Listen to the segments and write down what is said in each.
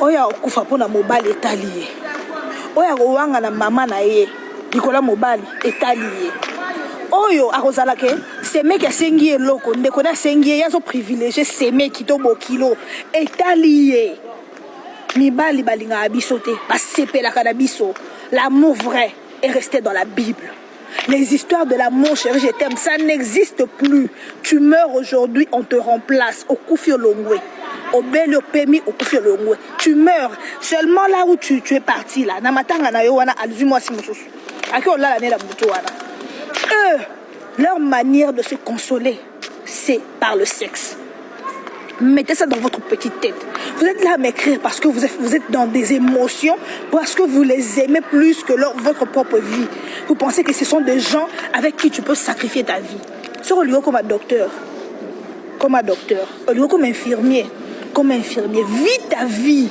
Oya okufa pona mobali etalié. Oya kowanga na mama na ye. Dikola mobali etalié. Oyo akozala ke ce mec a sengi eloko ndeko na sengi ya so privilégié ce mec qui to bokilo etalié. Mibali balinga abiso te ba sepelaka na biso. L'amour vrai est resté dans la Bible. Les histoires de l'amour, chérie, je t'aime, ça n'existe plus. Tu meurs aujourd'hui, on te remplace. Au Kufio Longwe. Au Belio Pemi, au Kufio Longwe. Tu meurs seulement là où tu es parti. Là. Namatanga na yowana, alzuma si mosusu. Aki on l'a l'année la boutoana. Eux, leur manière de se consoler, c'est par le sexe. Mettez ça dans votre petite tête. Vous êtes là à m'écrire parce que vous êtes dans des émotions, parce que vous les aimez plus que votre propre vie. Vous pensez que ce sont des gens avec qui tu peux sacrifier ta vie. Sur le lieu comme un docteur, comme infirmier, vis ta vie.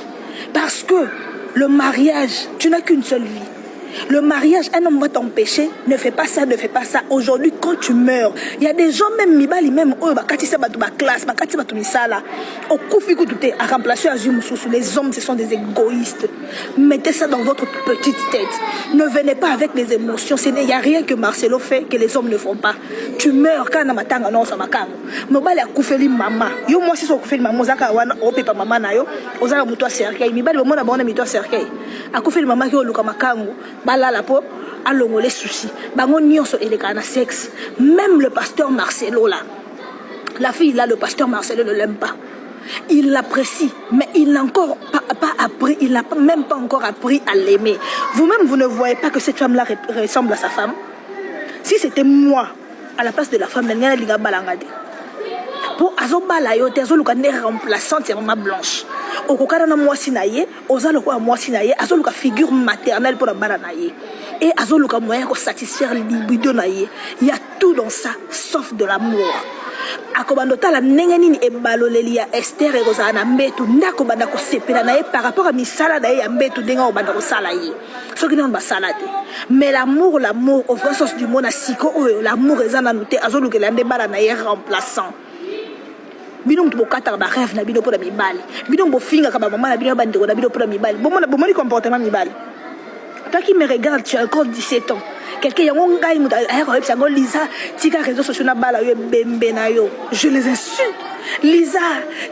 Parce que le mariage, tu n'as qu'une seule vie. Le mariage, un homme va t'empêcher, ne fais pas ça, ne fais pas ça. Aujourd'hui, quand tu meurs, il y a des gens, même Mibali, même eux, à remplacer les hommes, ce sont des égoïstes. Mettez ça dans votre petite tête. Ne venez pas avec les émotions. Il n'y a rien que Marcelo fait que les hommes ne font pas. Tu meurs quand Namatanga, non, ça m'a calme. Mibali a coufé maman. Yo, moi, si je coufé maman, Zaka, on pas maman, yo, Ozara Moutoua Serkei. Mibali, mon abonné, Moutoua Serkei. A coufé maman qui est au Lukamakango. Bala la peau, allons les soucis. Bango nyonso et les canards sexe. Même le pasteur Marcelo là, la fille là, le pasteur Marcelo ne l'aime pas. Il l'apprécie, mais il n'a encore pas appris, il n'a même pas encore appris à l'aimer. Vous-même, vous ne voyez pas que cette femme-là ressemble à sa femme. Si c'était moi, à la place de la femme, elle n'y a pas balangade. Pour azobala yo tezo lukane remplaçante ya maman blanche. Okokana na mwasi na ye, ozalo ko mwasi na ye, azoluka figure maternelle pour la bana na ye. Et azoluka moyen ko satisfaire libido na ye. Il y a tout dans ça sauf de l'amour. Akobandota la nengeni e baloleli ya Esther e kozana mbetu ndako banda ko sepela na ye par rapport à misala na ye ya mbetu denga obanda ko sala ye. Soki non ba salade. Mais l'amour au vrai sens du mot na siko l'amour ezana noté azoluka la ndebala na ye remplaçant. Bino mtu bokata ba rêve na bino pour mibali. Bino bofinga ka ba maman na bino bandeko na bino pour mibali. Bomoni comportement mibali. Toi qui me regarde, tu as encore 17 ans. Quelqu'un y a un gars qui a Lisa, tika réseaux sociaux na bala yo bembe na yo. Je les insulte. Lisa,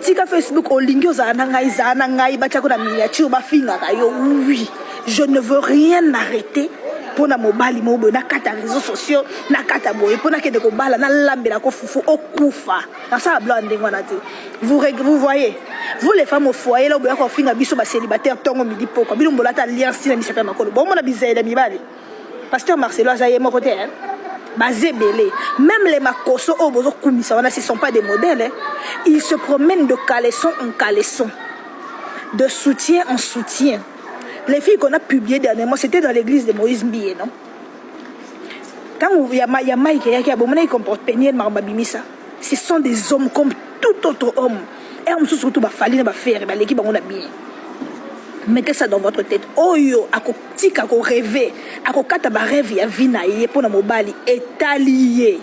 tika Facebook o lingyo za na ngai ba tshako na miniature ba finga ka yo. Oui, je ne veux rien arrêter. Pour na mobali mobo na kata réseaux sociaux na kata boye pour na kende ko bala na lambela ko fufu okufa na ça blanc ndengwana te. Vous voyez, vous les femmes au foyer là oboya ko finga biso ba célibataire tongo midi poko bino mbolata alliance na misape makolo bon mona bizela mibali. Pasteur Marcelo azaye mo côté hein. Bazebele, même les makoso au bozo kumisa wana ce sont pas des modèles hein. Ils se promènent de caleçon en caleçon, de soutien en soutien. Les filles qu'on a publiées dernièrement, c'était dans l'église de Moïse Mbie, non? Quand il y a Mike qui a beau comporte péniel Marbabimisa, ce sont des hommes comme tout autre homme. Et on se surtout fallu ne pas faire l'équipe on a bien. Mettez ça dans votre tête. Oh yo, ako tika ako rêver, ako kata ba rêve ya vina ye pour na mobali est allié.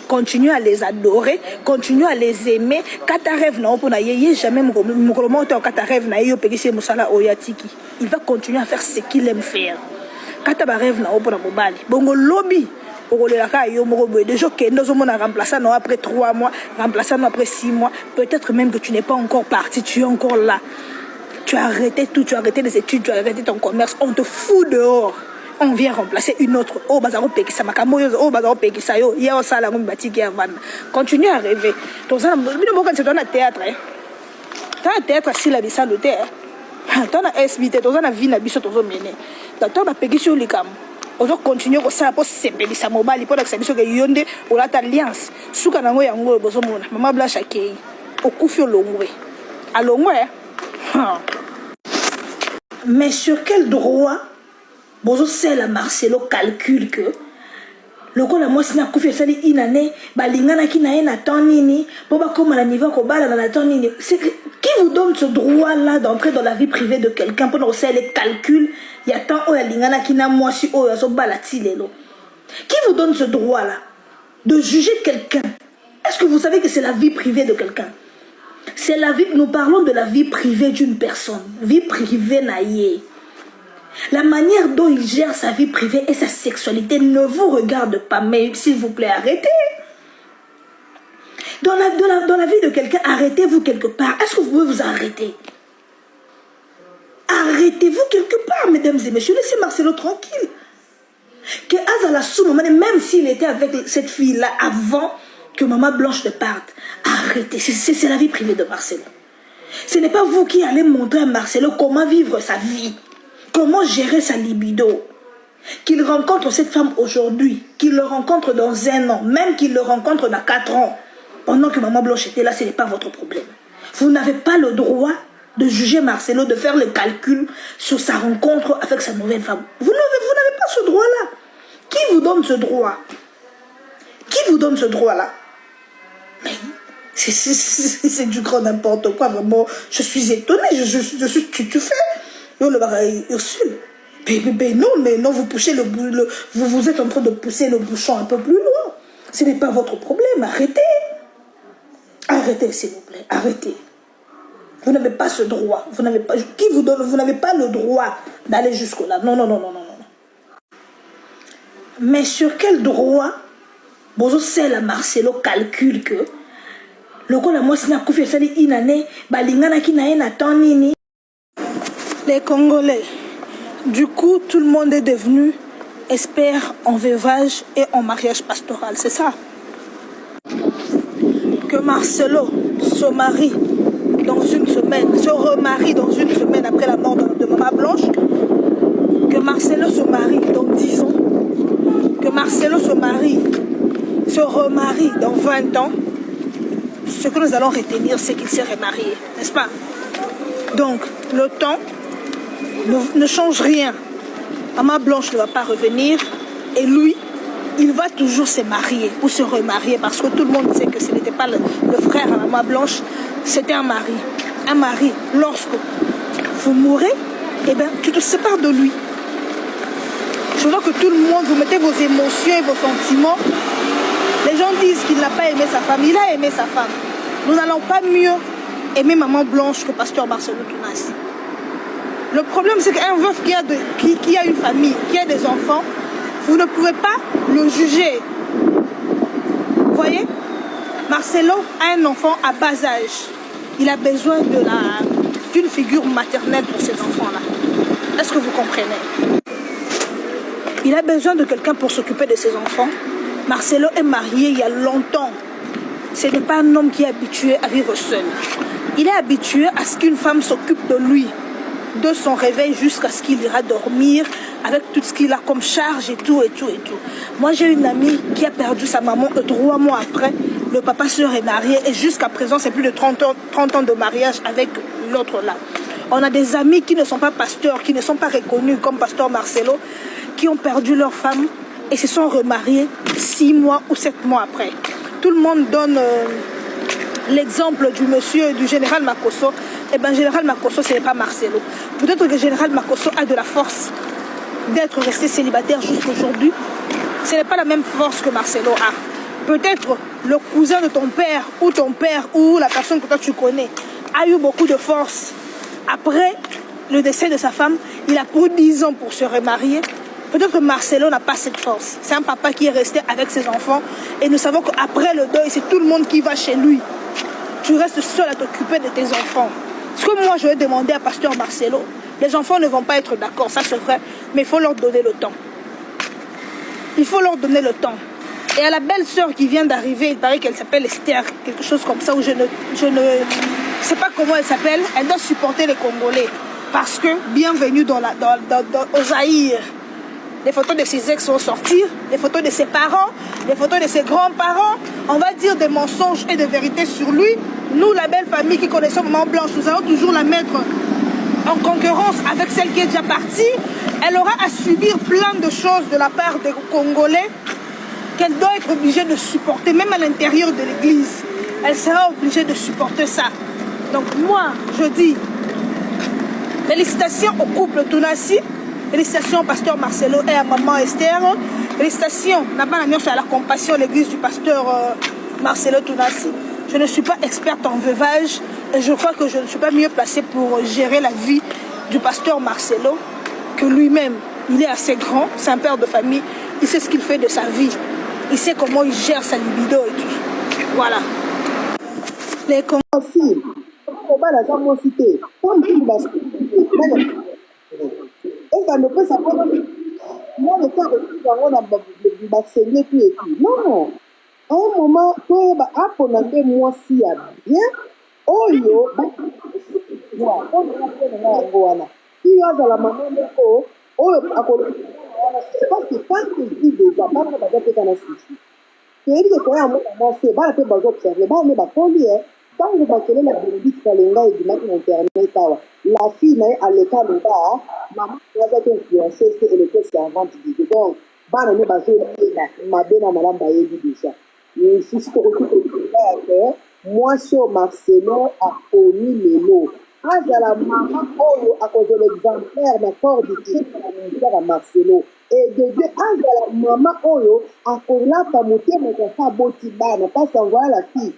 Continuez à les adorer, continuez à les aimer. Kata rêve na opona ye jamais mukolomoto kata rêve na yo pekisi musala oyatiki. Il va continuer à faire ce qu'il aime faire. Kata ba rêve na opona mobali. Bongo lobby des gens qui nous remplaçant après 3 mois, remplaçant après 6 mois. Peut-être même que tu n'es pas encore parti, tu es encore là. Tu as arrêté tout, tu as arrêté les études, tu as arrêté ton commerce. On te fout dehors. On vient remplacer une autre. Oh, bazaro pekisa makamoyo, oh, bazaro pekisa yo. Ya osala ngombi batiki ya van. Continue à rêver. Ton ça, bino boka c'est dans le théâtre. Dans le théâtre si la bisa le théâtre. Dans la SBT, ton ça na vie na biso tozo mené. Dans ba pekisi yo likam. On va continuer comme ça pour s'embellir mobile pour que ça soit que yonde ou la alliance. Souka nango yango bozo mona. Maman blanche akei. Au kufio longwe. À longwe. Mais sur quel droit bozo c'est la Marcelo calcule que le coup la moi si na kufio sali inane balingana ki na ena tonini pour ba comme la niveau ko bala na tonini. C'est qui vous donne ce droit là d'entrer dans la vie privée de quelqu'un pour nous faire les calculs? Il y a tant de lingana qui n'a moi si oh yazo balati lelo. Qui vous donne ce droit là de juger quelqu'un? Est-ce que vous savez que c'est la vie privée de quelqu'un? C'est la vie, nous parlons de la vie privée d'une personne. Vie privée naïe. La manière dont il gère sa vie privée et sa sexualité ne vous regarde pas. Mais s'il vous plaît, arrêtez. Dans la vie de quelqu'un, arrêtez-vous quelque part. Est-ce que vous pouvez vous arrêter? Arrêtez-vous quelque part, mesdames et messieurs. Laissez Marcelo tranquille. Que Azala Soumamane, même s'il était avec cette fille-là avant que Maman Blanche ne parte, arrêtez. C'est la vie privée de Marcelo. Ce n'est pas vous qui allez montrer à Marcelo comment vivre sa vie, comment gérer sa libido. Qu'il rencontre cette femme aujourd'hui, qu'il le rencontre dans 1 an, même qu'il le rencontre dans 4 ans, pendant que Maman Blanche était là, ce n'est pas votre problème. Vous n'avez pas le droit de juger Marcelo, de faire le calcul sur sa rencontre avec sa nouvelle femme. Vous n'avez pas ce droit-là. Qui vous donne ce droit? Qui vous donne ce droit-là? Mais c'est du grand n'importe quoi, vraiment. Je suis étonnée, je suis stupéfait. Ursule. Mais non, vous poussez vous êtes en train de pousser le bouchon un peu plus loin. Ce n'est pas votre problème, arrêtez. Arrêtez, s'il vous plaît, arrêtez. Vous n'avez pas ce droit. Vous n'avez pas, qui vous donne, vous n'avez pas le droit d'aller jusque-là. Non. Mais sur quel droit, Bozo Sela Marcelo calcule que le coup la moi sina koufi sali inane balingana ki na ena tanini. Les Congolais, du coup, tout le monde est devenu expert en veuvage et en mariage pastoral, c'est ça? Que Marcelo se marie dans 1 semaine, se remarie dans 1 semaine après la mort de Maman Blanche, que Marcelo se marie dans 10 ans, que Marcelo se remarie dans 20 ans, ce que nous allons retenir, c'est qu'il s'est remarié, n'est-ce pas? Donc, le temps ne change rien. Maman Blanche ne va pas revenir et lui, il va toujours se marier ou se remarier parce que tout le monde sait que ce n'était pas le frère à Maman Blanche, c'était un mari. Un mari, lorsque vous mourrez, eh bien, tu te sépares de lui. Je veux que tout le monde, vous mettez vos émotions et vos sentiments. Les gens disent qu'il n'a pas aimé sa femme. Il a aimé sa femme. Nous n'allons pas mieux aimer Maman Blanche que Pasteur Marcelo Tounassi. Le problème, c'est qu'un veuf qui a une famille, qui a des enfants, vous ne pouvez pas le juger. Vous voyez? Marcelo a un enfant à bas âge. Il a besoin d'une figure maternelle pour ces enfants-là. Est-ce que vous comprenez? Il a besoin de quelqu'un pour s'occuper de ses enfants. Marcelo est marié il y a longtemps. Ce n'est pas un homme qui est habitué à vivre seul. Il est habitué à ce qu'une femme s'occupe de lui, de son réveil jusqu'à ce qu'il ira dormir, avec tout ce qu'il a comme charge et tout. Moi, j'ai une amie qui a perdu sa maman 3 mois après. Le papa se remarié et jusqu'à présent, c'est plus de 30 ans de mariage avec l'autre là. On a des amis qui ne sont pas pasteurs, qui ne sont pas reconnus comme pasteur Marcelo, qui ont perdu leur femme et se sont remariés 6 mois ou 7 mois après. Tout le monde donne l'exemple du général Makosso. Eh bien, général Makosso, ce n'est pas Marcelo. Peut-être que général Makosso a de la force d'être resté célibataire jusqu'aujourd'hui. Ce n'est pas la même force que Marcelo a. Peut-être le cousin de ton père ou la personne que toi tu connais a eu beaucoup de force. Après le décès de sa femme, il a pris 10 ans pour se remarier. Peut-être que Marcelo n'a pas cette force. C'est un papa qui est resté avec ses enfants. Et nous savons qu'après le deuil, c'est tout le monde qui va chez lui. Tu restes seul à t'occuper de tes enfants. Ce que moi, je vais demander à pasteur Marcelo, les enfants ne vont pas être d'accord, ça c'est vrai, mais il faut leur donner le temps. Il faut leur donner le temps. Et à la belle sœur qui vient d'arriver, il paraît qu'elle s'appelle Esther, quelque chose comme ça, où je ne sais pas comment elle s'appelle, elle doit supporter les Congolais. Parce que, bienvenue au Zaïre. Les photos de ses ex vont sortir, les photos de ses parents, les photos de ses grands-parents. On va dire des mensonges et des vérités sur lui. Nous, la belle famille qui connaissons Maman Blanche, nous allons toujours la mettre en concurrence avec celle qui est déjà partie. Elle aura à subir plein de choses de la part des Congolais qu'elle doit être obligée de supporter, même à l'intérieur de l'église. Elle sera obligée de supporter ça. Donc moi, je dis, félicitations au couple Tounassi. Félicitations au pasteur Marcelo et à maman Esther. Félicitations à la compassion, l'église du pasteur Marcelo Tounassi. Je ne suis pas experte en veuvage et je crois que je ne suis pas mieux placée pour gérer la vie du pasteur Marcelo que lui-même. Il est assez grand, c'est un père de famille, il sait ce qu'il fait de sa vie. Il sait comment il gère sa libido et tout. Voilà. Les aussi, on va la faire citer. Comme tout va se et quand on peut savoir, moi, le temps on va saigner tout et tout. Non, à un moment, toi, on a fait moi si bien. Oh yo, moi, on a fait si on a la maman de oh, c'est parce que quand tu dis des amants, on va faire un souci. C'est dit que quand on a fait, on va faire observer, on va faire quand vous battez la bénédiction Kalenga et du matin internet, la fille à l'état de bas, maman va être influenceuse et elle était servante du Dieu. Donc, bah, on est basé ma belle madame Baye déjà. Et si je te recoupe le moi, sur Marcelo a connu les mots. À la maman, à cause de l'exemplaire d'accord du Christ à Marcelo. Et de deux, à la maman, à cause de la famille, mais qu'on fait botibane, parce qu'on voit la fille.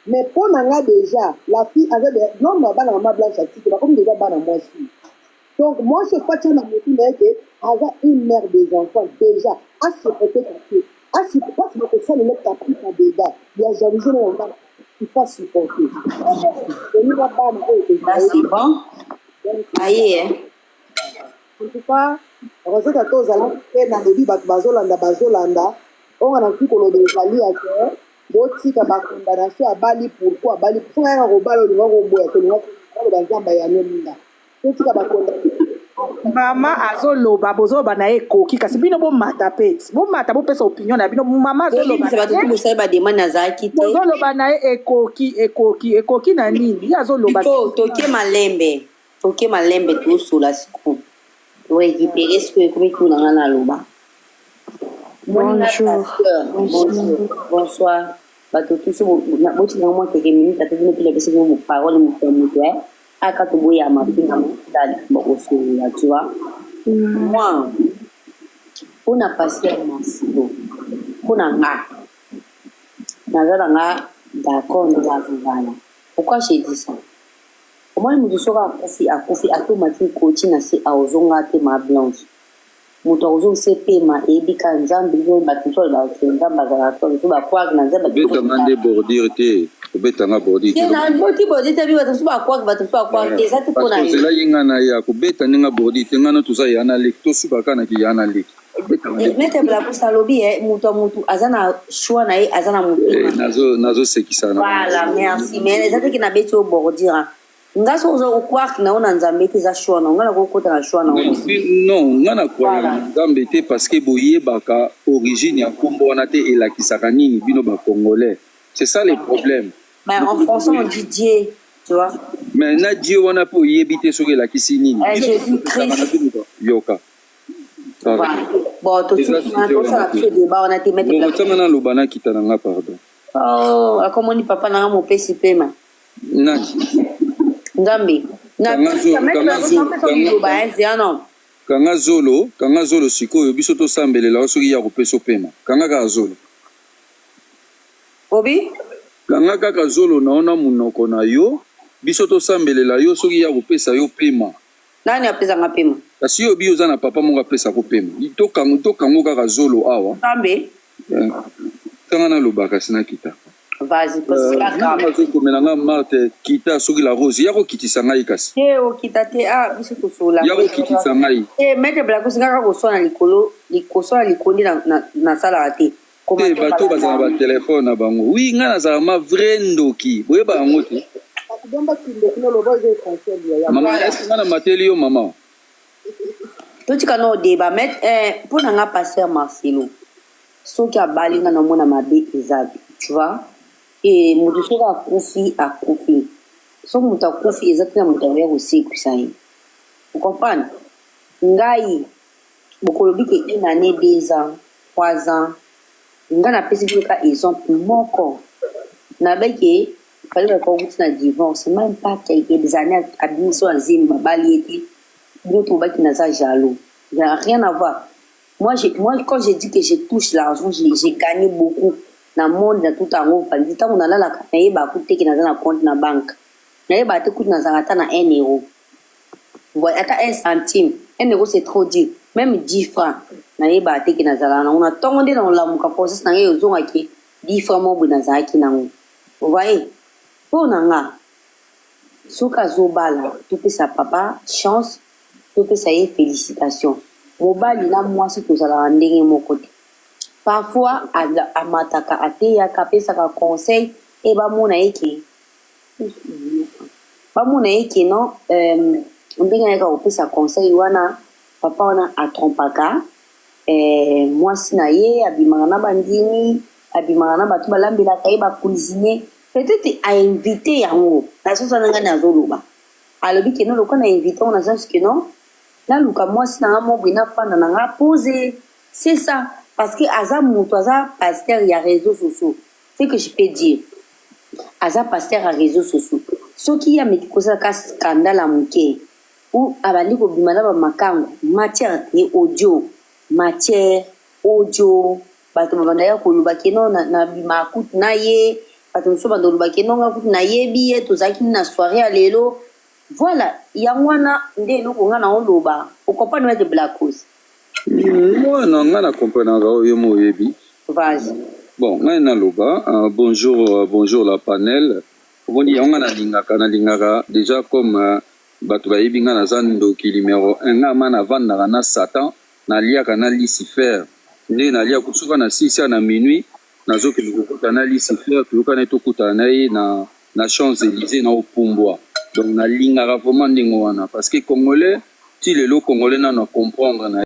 Mais pour Nanga déjà, la fille avait des. Non, ma maman blanche à titre, comme déjà ban à moi aussi. Donc, moi, je crois que avoir une mère des enfants déjà, à se répéter, à se passer que ça, le mec a pris sa dégâts. Il y a jalousie dans le monde, il faut supporter. C'est bon. Aïe, hein. En tout cas, heureusement que tous allons faire dans le lit, bazolanda, on a pu qu'on ait des alliés à terre. Botika ba condamnation à Bali pourquoi Bali pour un robalo de robo que nous avons dans ya nenda botika ba condamnation mama azoloba bozoba na ekoki kasi bino bo mata peti bo mata bo pesa opinion na bino mama azoloba ça va tout le ça ba demande na zaki te bozoloba na ekoki na nini ya azoloba toke malembe tout sur la scoop pour récupérer ce que comme tout na na loba. Bonjour. Bonsoir. Bato tous na boti na moi quelques minutes à te donner les questions vos paroles mon frère à quand tu boya ma fille dans bosso là tu vois. Moi on a passé un silo. On a nga d'accord de la voilà. Pourquoi j'ai dit ça? Comment il me dit ça à Kofi automatique coaching à c'est à ozonga te ma blanche. Moto ozo sepema ebika nzambe ngo batuso ba nzamba za to so ba kwa na nzamba beta mande bordir te beta nga bordir te na boti bordir te bi batuso ba kwa te za te kona parce que la yinga na ya ko beta ninga bordir te ngana to za yana lek to suba kana ki yana lek mete bla ko salobi moto azana choix na azana moto nazo sekisana voilà merci mais za te ki na beti o bordir ngaso uza ukwaki naona nzambe te za shona ngana kokota na shona non ngana kwa nzambe te parce que boyebaka origine ya kombo wana te elakisaka nini bino ba congolais c'est ça le problème mais en français on dit Dieu tu vois mais na Dieu wana po yebite soki elakisi nini Jésus Christ yoka bon tout ça ça fait débat on a été mettre la tanga na lobana kitana nga pardon oh comme on dit papa na mo pesi pema nani Ngambi. Kanga zolo sikoyo biso to sambelela soki ya kopesa pema. Kanga ka zolo. Obi? Kanga kaka zolo naona munoko na yo biso to sambelela yo soki ya kopesa yo pema. Nani apesa nga pema? Kasi yo bi oza na papa monga pesa ko pema. To kango kaka zolo awa. Sambe. Kanga na lobaka sina kita. Vas-y, parce que la caméra. Je Marthe quitta sur la rose. Yako kiti sangai kasi. O kita te biso ko sola. Yako kiti sangai. Mete blako singa ko sona likolo likoni na sala ate. Bato bazana ba téléphone na bango. Oui, ngana za ma vrendo ki. Boye ba ngote. Mama, est-ce que ngana mateli yo mama? Tout ka no débat met pour nga passer Marcelo. Soki abalinga na mona mabe ezabi, tu vois? Et mon dossier a confié. Son mouta confié exactement mon travail aussi que ça y. Vous comprenez? Ngai, beaucoup de que une année, 2 ans, 3 ans. Nga na pesi ka exemple moko. Na beke fallait qu'on goûte na divorce, même pas quelques années à admission en zim babali était. D'autres baki na za jaloux. Il n'y a rien à voir. Moi quand j'ai dit que je touche l'argent, j'ai gagné beaucoup. na monde na tout yango fandi ntango nalalaka nayeba kuteki naza na compte na banque nayeba te kuti nazalaka ata na 1 euro voyez ata 1 centime 1 euro c'est trop dire même 10 francs nayeba te ke nazalaka nango na ntongo nde naolamuka process na ngai ozongaki 10 francs moko nazalaki nango voyez mpo na nga soki azobala topesa papa chance topesa ye félicitation mobali na mwasi tozalaka ndenge moko te parfois amataka ateyaka apesaka conseil e bamona eke non ndenge nayaka kopesa conseil wana papa wana atrompaka mwasi na ye abimaka na bandimi abimaka na bato balambelaka ye bacuisinier peut-être ainvite yango nasosa na ngai nazoloba alobi ke non lokola na invite ngo nasansi ke non naluka mwasi na nga mobwi nafanda na nga pose c'est ça parce que aza moto aza pasteur ya réseaux sociaux c'est que je peux dire aza pasteur ya réseaux sociaux soki ameki kosalaka scandale ya moke ou abandi kobima na bamakango matière audio bato babanda ya koloba keno na bima kutu na ye bato mosusu banda koloba keno nga kutu nayebi ye tozalaki na soirée ya lelo voilà yango wana nde eloko nga na oloba okompane wete blacos mwana nga na komprenaka oyo mo oyebi vas-y bon ngai naloba bonjour la panel omoni yango nga nalingaka déjà comme bato bayebi nga naza ndoki numéro 1 nga ma navandaka na satan naliaka na Lucifer nde nalia kusuka na 6 na minuit nazokende kokutana na Lucifer toyokana tokutana na ye na Champs-Élysées na opumbwa donc nalingaka vraiment ndenge wana parce que congolais ti lelo congolais nano comprendre na